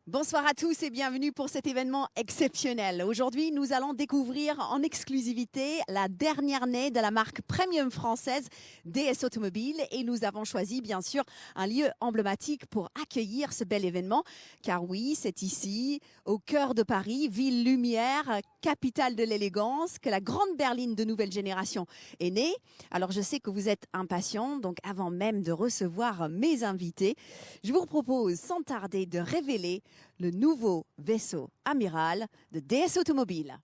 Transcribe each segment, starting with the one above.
Bonsoir à tous et bienvenue pour cet événement exceptionnel. Aujourd'hui, nous allons découvrir en exclusivité la dernière née de la marque premium française DS Automobile et nous avons choisi bien sûr un lieu emblématique pour accueillir ce bel événement car oui, c'est ici, au cœur de Paris, ville lumière, capitale de l'élégance, que la grande berline de nouvelle génération est née. Alors je sais que vous êtes impatients, donc avant même de recevoir mes invités, je vous propose sans tarder de révéler le nouveau vaisseau amiral de DS Automobile.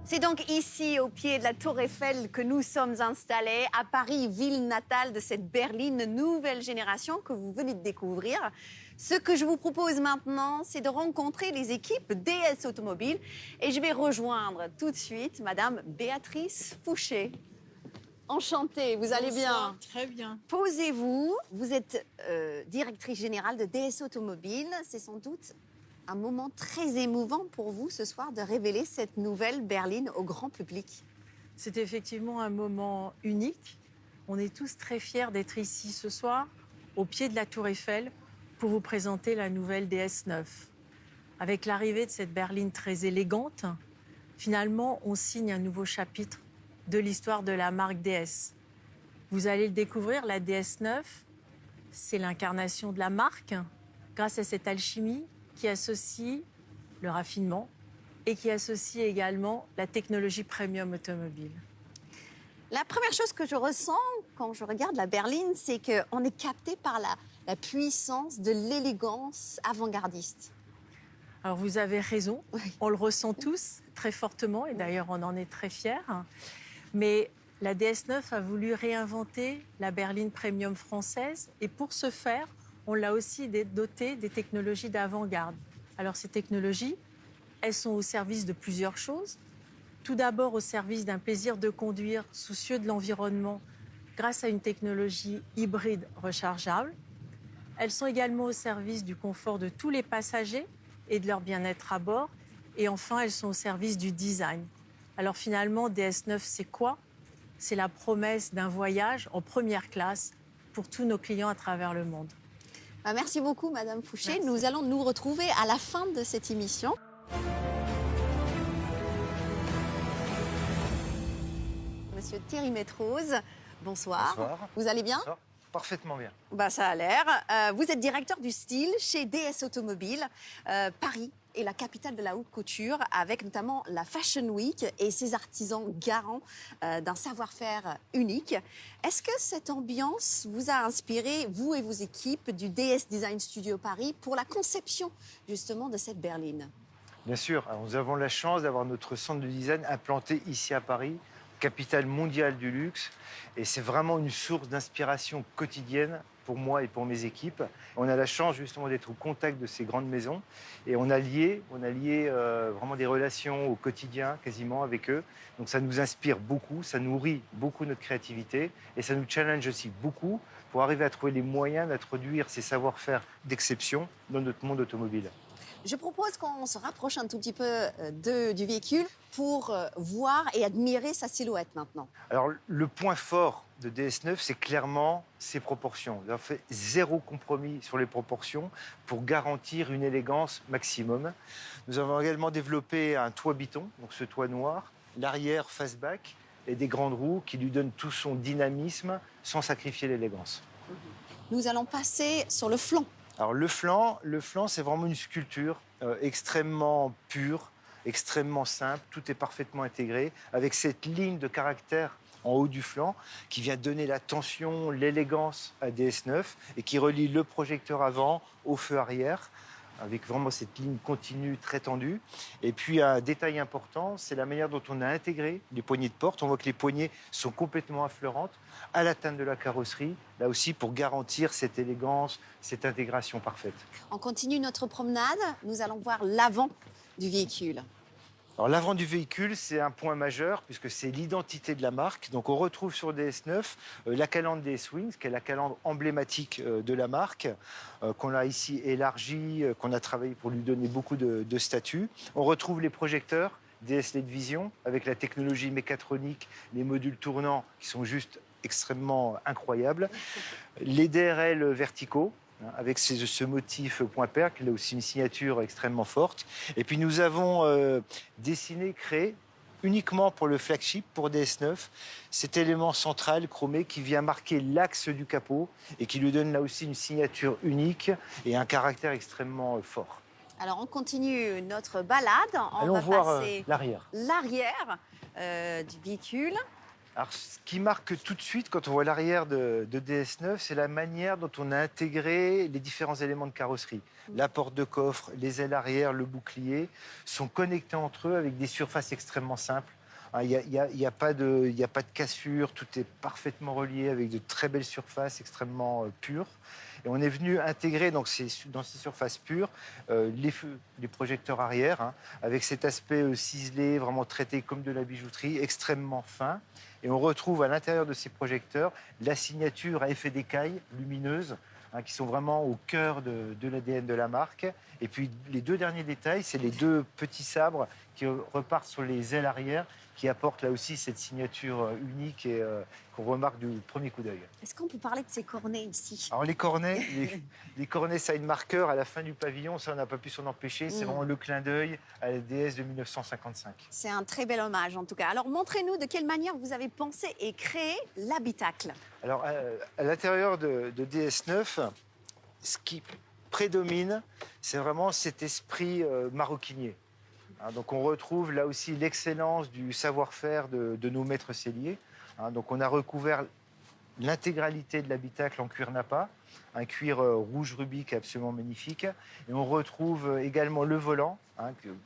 C'est donc ici, au pied de la Tour Eiffel, que nous sommes installés, à Paris, ville natale de cette berline nouvelle génération que vous venez de découvrir. Ce que je vous propose maintenant, c'est de rencontrer les équipes DS Automobile et je vais rejoindre tout de suite Madame Béatrice Fouché. Enchantée, vous allez bien? Très bien. Posez-vous, vous êtes directrice générale de DS Automobile, c'est sans doute un moment très émouvant pour vous ce soir de révéler cette nouvelle berline au grand public. C'est effectivement un moment unique. On est tous très fiers d'être ici ce soir, au pied de la Tour Eiffel, pour vous présenter la nouvelle DS9. Avec l'arrivée de cette berline très élégante, finalement, on signe un nouveau chapitre de l'histoire de la marque DS. Vous allez le découvrir, la DS9, c'est l'incarnation de la marque, grâce à cette alchimie qui associe le raffinement et qui associe également la technologie premium automobile. La première chose que je ressens quand je regarde la berline, c'est qu'on est capté par la puissance de l'élégance avant-gardiste. Alors vous avez raison, on le ressent tous très fortement et d'ailleurs on en est très fiers. Mais la DS9 a voulu réinventer la berline premium française et pour ce faire, on l'a aussi dotée des technologies d'avant-garde. Alors ces technologies, elles sont au service de plusieurs choses. Tout d'abord au service d'un plaisir de conduire soucieux de l'environnement grâce à une technologie hybride rechargeable. Elles sont également au service du confort de tous les passagers et de leur bien-être à bord. Et enfin, elles sont au service du design. Alors finalement, DS9, c'est quoi? C'est la promesse d'un voyage en première classe pour tous nos clients à travers le monde. Merci beaucoup, Madame Fouché. Merci. Nous allons nous retrouver à la fin de cette émission. Monsieur Thierry Métrose, bonsoir. Bonsoir. Vous allez bien? Bonsoir. Parfaitement bien. Ça a l'air. Vous êtes directeur du style chez DS Automobile. Paris est la capitale de la haute couture, avec notamment la Fashion Week et ses artisans garants d'un savoir-faire unique. Est-ce que cette ambiance vous a inspiré, vous et vos équipes du DS Design Studio Paris, pour la conception justement de cette berline? Bien sûr, nous avons la chance d'avoir notre centre de design implanté ici à Paris, capitale mondiale du luxe. Et c'est vraiment une source d'inspiration quotidienne pour moi et pour mes équipes. On a la chance justement d'être au contact de ces grandes maisons et on a lié vraiment des relations au quotidien quasiment avec eux. Donc ça nous inspire beaucoup, ça nourrit beaucoup notre créativité et ça nous challenge aussi beaucoup pour arriver à trouver les moyens d'introduire ces savoir-faire d'exception dans notre monde automobile. Je propose qu'on se rapproche un tout petit peu du véhicule pour voir et admirer sa silhouette maintenant. Alors, le point fort de DS9, c'est clairement ses proportions. On a fait zéro compromis sur les proportions pour garantir une élégance maximum. Nous avons également développé un toit biton, donc ce toit noir, l'arrière fastback et des grandes roues qui lui donnent tout son dynamisme sans sacrifier l'élégance. Nous allons passer sur le flanc. Alors le flanc, c'est vraiment une sculpture extrêmement pure, extrêmement simple. Tout est parfaitement intégré avec cette ligne de caractère en haut du flanc qui vient donner la tension, l'élégance à DS9 et qui relie le projecteur avant au feu arrière avec vraiment cette ligne continue très tendue. Et puis un détail important, c'est la manière dont on a intégré les poignées de porte. On voit que les poignées sont complètement affleurantes à la teinte de la carrosserie, là aussi pour garantir cette élégance, cette intégration parfaite. On continue notre promenade. Nous allons voir l'avant du véhicule. Alors l'avant du véhicule, c'est un point majeur puisque c'est l'identité de la marque. Donc on retrouve sur DS9 la calandre DS Wings, qui est la calandre emblématique de la marque, qu'on a ici élargie, qu'on a travaillé pour lui donner beaucoup de statut. On retrouve les projecteurs DS LED Vision avec la technologie mécatronique, les modules tournants qui sont juste extrêmement incroyables. Les DRL verticaux, avec ce motif point perle, qui a aussi une signature extrêmement forte. Et puis nous avons dessiné, créé, uniquement pour le flagship, pour DS9, cet élément central chromé qui vient marquer l'axe du capot et qui lui donne là aussi une signature unique et un caractère extrêmement fort. Alors on continue notre balade. Allons voir l'arrière. L'arrière du véhicule. Alors, ce qui marque tout de suite quand on voit l'arrière de DS9, c'est la manière dont on a intégré les différents éléments de carrosserie. La porte de coffre, les ailes arrière, le bouclier sont connectés entre eux avec des surfaces extrêmement simples. Il n'y a pas de cassure, tout est parfaitement relié avec de très belles surfaces extrêmement pures. Et on est venu intégrer donc, dans ces surfaces pures les projecteurs arrière, avec cet aspect ciselé, vraiment traité comme de la bijouterie, extrêmement fin. Et on retrouve à l'intérieur de ces projecteurs la signature à effet d'écaille lumineuse, qui sont vraiment au cœur de l'ADN de la marque. Et puis les deux derniers détails, c'est les deux petits sabres qui repartent sur les ailes arrière, qui apportent là aussi cette signature unique et qu'on remarque du premier coup d'œil. Est-ce qu'on peut parler de ces cornets ici? Alors les cornets, les cornets side marker à la fin du pavillon, ça on n'a pas pu s'en empêcher, c'est vraiment le clin d'œil à la DS de 1955. C'est un très bel hommage en tout cas. Alors montrez-nous de quelle manière vous avez pensé et créé l'habitacle. Alors à l'intérieur de DS9, ce qui prédomine, c'est vraiment cet esprit maroquinier. Donc on retrouve là aussi l'excellence du savoir-faire de nos maîtres selliers. Donc on a recouvert l'intégralité de l'habitacle en cuir nappa, un cuir rouge rubis qui est absolument magnifique. Et on retrouve également le volant,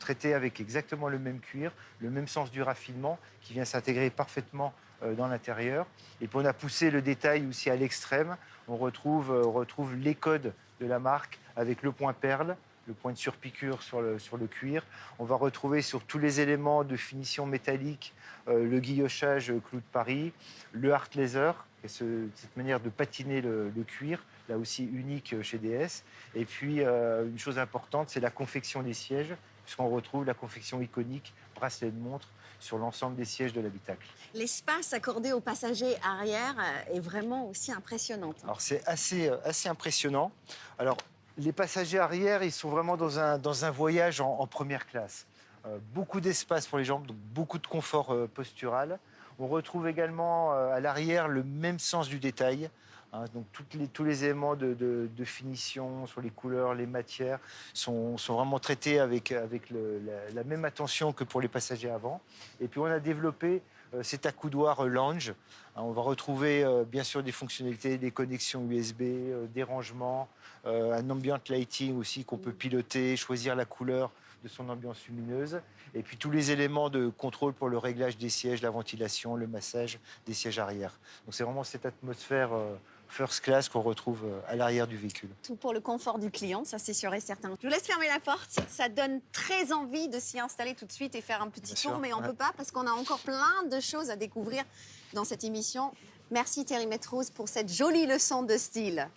traité avec exactement le même cuir, le même sens du raffinement, qui vient s'intégrer parfaitement dans l'intérieur. Et puis on a poussé le détail aussi à l'extrême. On retrouve les codes de la marque avec le point perle, le point de surpiqûre sur le cuir. On va retrouver sur tous les éléments de finition métallique le guillochage clou de Paris, le art laser, cette manière de patiner le cuir, là aussi unique chez DS. Et puis une chose importante, c'est la confection des sièges, puisqu'on retrouve la confection iconique bracelet de montre sur l'ensemble des sièges de l'habitacle. L'espace accordé aux passagers arrière est vraiment aussi impressionnant. Alors c'est assez impressionnant. Alors les passagers arrière, ils sont vraiment dans un voyage en première classe. Beaucoup d'espace pour les jambes, donc beaucoup de confort postural. On retrouve également à l'arrière le même sens du détail. Donc tous les éléments de finition sur les couleurs, les matières sont vraiment traités avec la même attention que pour les passagers avant. Et puis on a développé cet accoudoir lounge. On va retrouver bien sûr des fonctionnalités, des connexions USB, des rangements, un ambient lighting aussi qu'on peut piloter, choisir la couleur de son ambiance lumineuse. Et puis tous les éléments de contrôle pour le réglage des sièges, la ventilation, le massage des sièges arrière. Donc c'est vraiment cette atmosphère first class qu'on retrouve à l'arrière du véhicule. Tout pour le confort du client, ça c'est sûr et certain. Je vous laisse fermer la porte, ça donne très envie de s'y installer tout de suite et faire un petit tour, mais on ne peut pas parce qu'on a encore plein de choses à découvrir dans cette émission. Merci Thierry Métrose pour cette jolie leçon de style.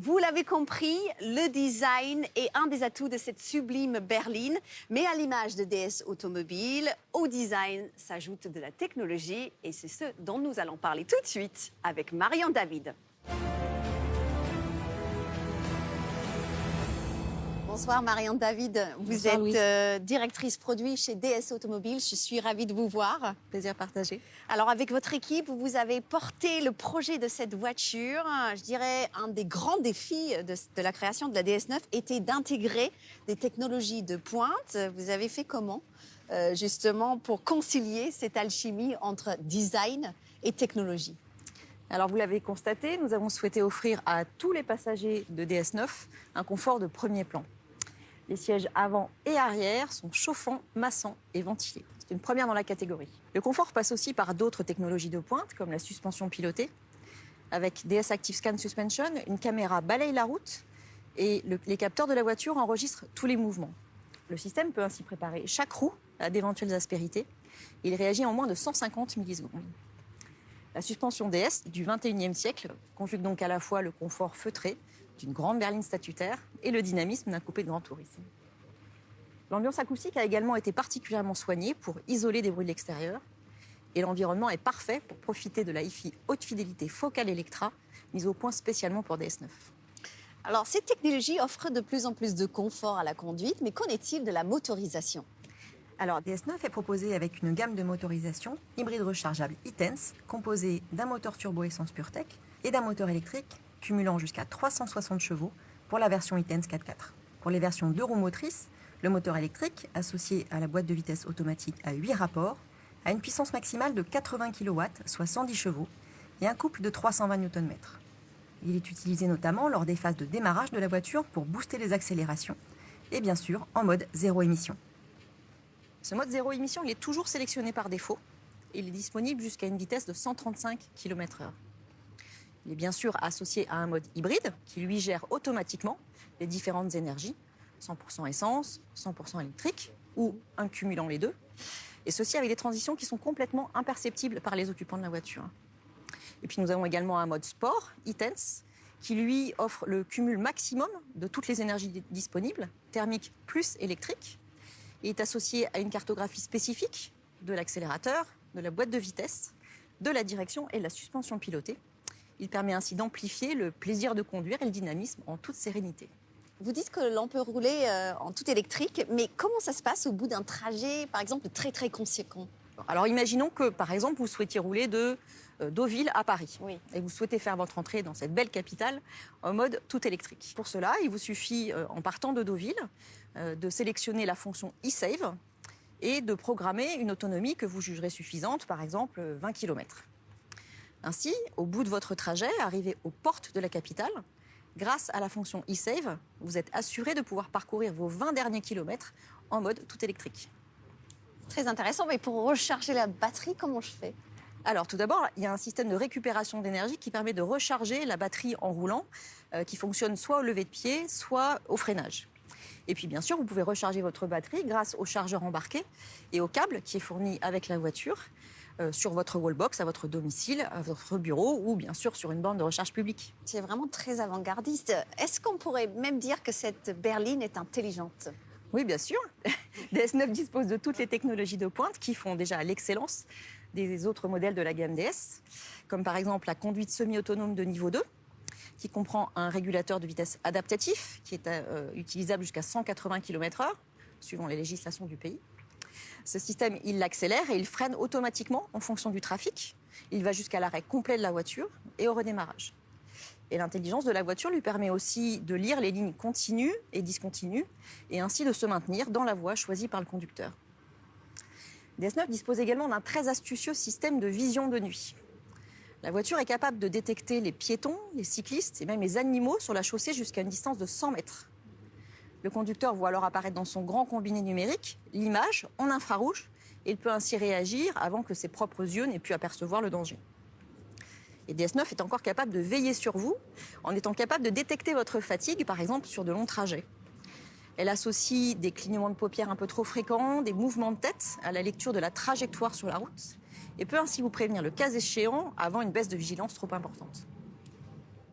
Vous l'avez compris, le design est un des atouts de cette sublime berline. Mais à l'image de DS Automobile, au design s'ajoute de la technologie. Et c'est ce dont nous allons parler tout de suite avec Marion David. Bonsoir Marion David, vous êtes directrice produit chez DS Automobile. Je suis ravie de vous voir. Plaisir partagé. Alors avec votre équipe, vous avez porté le projet de cette voiture. Je dirais un des grands défis de la création de la DS9 était d'intégrer des technologies de pointe. Vous avez fait comment justement pour concilier cette alchimie entre design et technologie? Alors vous l'avez constaté, nous avons souhaité offrir à tous les passagers de DS9 un confort de premier plan. Les sièges avant et arrière sont chauffants, massants et ventilés. C'est une première dans la catégorie. Le confort passe aussi par d'autres technologies de pointe, comme la suspension pilotée. Avec DS Active Scan Suspension, une caméra balaye la route et les capteurs de la voiture enregistrent tous les mouvements. Le système peut ainsi préparer chaque roue à d'éventuelles aspérités. Il réagit en moins de 150 millisecondes. La suspension DS du 21e siècle conjugue donc à la fois le confort feutré d'une grande berline statutaire et le dynamisme d'un coupé de grand tourisme. L'ambiance acoustique a également été particulièrement soignée pour isoler des bruits de l'extérieur. Et l'environnement est parfait pour profiter de la hi-fi haute fidélité Focal Electra, mise au point spécialement pour DS9. Alors, cette technologie offre de plus en plus de confort à la conduite, mais qu'en est-il de la motorisation? Alors, DS9 est proposé avec une gamme de motorisation hybride rechargeable e-Tense, composée d'un moteur turbo-essence PureTech et d'un moteur électrique cumulant jusqu'à 360 chevaux pour la version e-Tense 4x4. Pour les versions 2 roues motrices, le moteur électrique, associé à la boîte de vitesse automatique à 8 rapports, a une puissance maximale de 80 kW, soit 110 chevaux, et un couple de 320 Nm. Il est utilisé notamment lors des phases de démarrage de la voiture pour booster les accélérations, et bien sûr en mode zéro émission. Ce mode zéro émission, il est toujours sélectionné par défaut. Il est disponible jusqu'à une vitesse de 135 km/h. Il est bien sûr associé à un mode hybride qui lui gère automatiquement les différentes énergies, 100% essence, 100% électrique, ou un cumulant les deux. Et ceci avec des transitions qui sont complètement imperceptibles par les occupants de la voiture. Et puis nous avons également un mode sport, e-Tense, qui lui offre le cumul maximum de toutes les énergies disponibles, thermique plus électrique. Il est associé à une cartographie spécifique de l'accélérateur, de la boîte de vitesse, de la direction et de la suspension pilotée. Il permet ainsi d'amplifier le plaisir de conduire et le dynamisme en toute sérénité. Vous dites que l'on peut rouler en tout électrique, mais comment ça se passe au bout d'un trajet, par exemple, très très conséquent? Alors imaginons que, par exemple, vous souhaitiez rouler de Deauville à Paris. Oui. Et vous souhaitez faire votre entrée dans cette belle capitale en mode tout électrique. Pour cela, il vous suffit, en partant de Deauville, de sélectionner la fonction e-Save et de programmer une autonomie que vous jugerez suffisante, par exemple 20 km. Ainsi, au bout de votre trajet, arrivé aux portes de la capitale, grâce à la fonction e-Save, vous êtes assuré de pouvoir parcourir vos 20 derniers kilomètres en mode tout électrique. Très intéressant, mais pour recharger la batterie, comment je fais? Alors tout d'abord, il y a un système de récupération d'énergie qui permet de recharger la batterie en roulant, qui fonctionne soit au lever de pied, soit au freinage. Et puis bien sûr, vous pouvez recharger votre batterie grâce au chargeur embarqué et au câble qui est fourni avec la voiture sur votre wallbox, à votre domicile, à votre bureau ou bien sûr sur une borne de recharge publique. C'est vraiment très avant-gardiste. Est-ce qu'on pourrait même dire que cette berline est intelligente? Oui, bien sûr. DS9 dispose de toutes les technologies de pointe qui font déjà l'excellence des autres modèles de la gamme DS, comme par exemple la conduite semi-autonome de niveau 2, qui comprend un régulateur de vitesse adaptatif, qui est utilisable jusqu'à 180 km/h, suivant les législations du pays. Ce système, il l'accélère et il freine automatiquement en fonction du trafic. Il va jusqu'à l'arrêt complet de la voiture et au redémarrage. Et l'intelligence de la voiture lui permet aussi de lire les lignes continues et discontinues et ainsi de se maintenir dans la voie choisie par le conducteur. DS9 dispose également d'un très astucieux système de vision de nuit. La voiture est capable de détecter les piétons, les cyclistes et même les animaux sur la chaussée jusqu'à une distance de 100 mètres. Le conducteur voit alors apparaître dans son grand combiné numérique l'image en infrarouge et il peut ainsi réagir avant que ses propres yeux n'aient pu apercevoir le danger. Et DS9 est encore capable de veiller sur vous en étant capable de détecter votre fatigue, par exemple sur de longs trajets. Elle associe des clignements de paupières un peu trop fréquents, des mouvements de tête à la lecture de la trajectoire sur la route et peut ainsi vous prévenir le cas échéant avant une baisse de vigilance trop importante.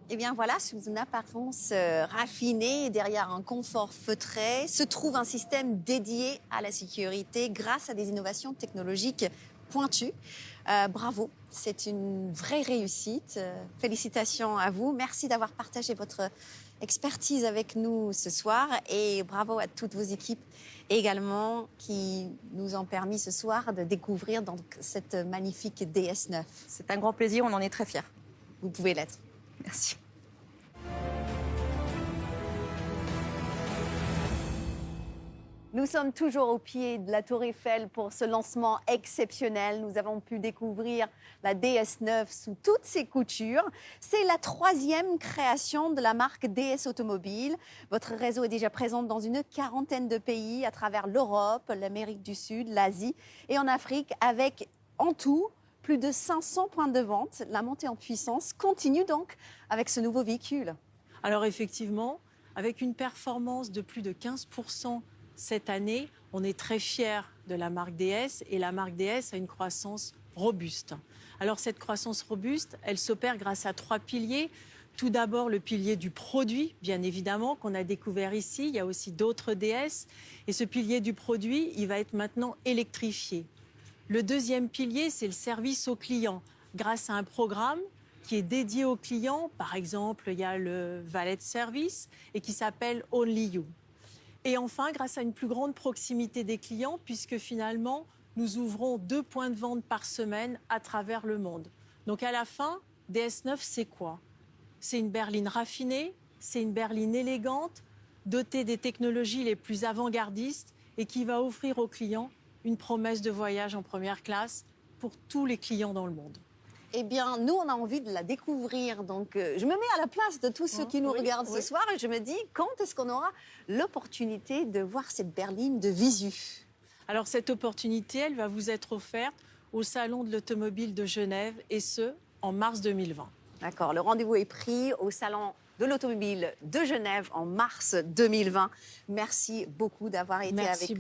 Eh bien voilà, sous une apparence raffinée, derrière un confort feutré, se trouve un système dédié à la sécurité grâce à des innovations technologiques pointues. Bravo, c'est une vraie réussite. Félicitations à vous. Merci d'avoir partagé votre expertise avec nous ce soir et bravo à toutes vos équipes également qui nous ont permis ce soir de découvrir donc cette magnifique DS9. C'est un grand plaisir, on en est très fiers. Vous pouvez l'être. Merci. Nous sommes toujours au pied de la Tour Eiffel pour ce lancement exceptionnel. Nous avons pu découvrir la DS9 sous toutes ses coutures. C'est la 3e création de la marque DS Automobile. Votre réseau est déjà présent dans une 40aine de pays à travers l'Europe, l'Amérique du Sud, l'Asie et en Afrique avec en tout plus de 500 points de vente. La montée en puissance continue donc avec ce nouveau véhicule. Alors effectivement, avec une performance de plus de 15% cette année, on est très fiers de la marque DS et la marque DS a une croissance robuste. Alors cette croissance robuste, elle s'opère grâce à 3 piliers. Tout d'abord, le pilier du produit, bien évidemment, qu'on a découvert ici. Il y a aussi d'autres DS. Et ce pilier du produit, il va être maintenant électrifié. Le deuxième pilier, c'est le service au client, grâce à un programme qui est dédié aux clients. Par exemple, il y a le valet de service et qui s'appelle Only You. Et enfin, grâce à une plus grande proximité des clients, puisque finalement, nous ouvrons 2 points de vente par semaine à travers le monde. Donc à la fin, DS9, c'est quoi? C'est une berline raffinée, c'est une berline élégante, dotée des technologies les plus avant-gardistes et qui va offrir aux clients une promesse de voyage en première classe pour tous les clients dans le monde. Eh bien, nous, on a envie de la découvrir. Donc, je me mets à la place de tous ceux qui nous regardent ce soir et je me dis, quand est-ce qu'on aura l'opportunité de voir cette berline de visu? Alors, cette opportunité, elle va vous être offerte au Salon de l'Automobile de Genève et ce, en mars 2020. D'accord, le rendez-vous est pris au Salon de l'Automobile de Genève en mars 2020. Merci beaucoup d'avoir été avec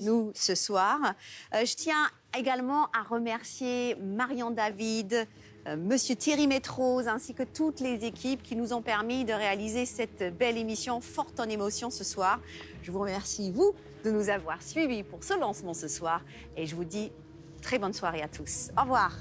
nous ce soir. Je tiens également à remercier Marion David, Monsieur Thierry Métrose, ainsi que toutes les équipes qui nous ont permis de réaliser cette belle émission forte en émotions ce soir. Je vous remercie, vous, de nous avoir suivis pour ce lancement ce soir et je vous dis très bonne soirée à tous. Au revoir.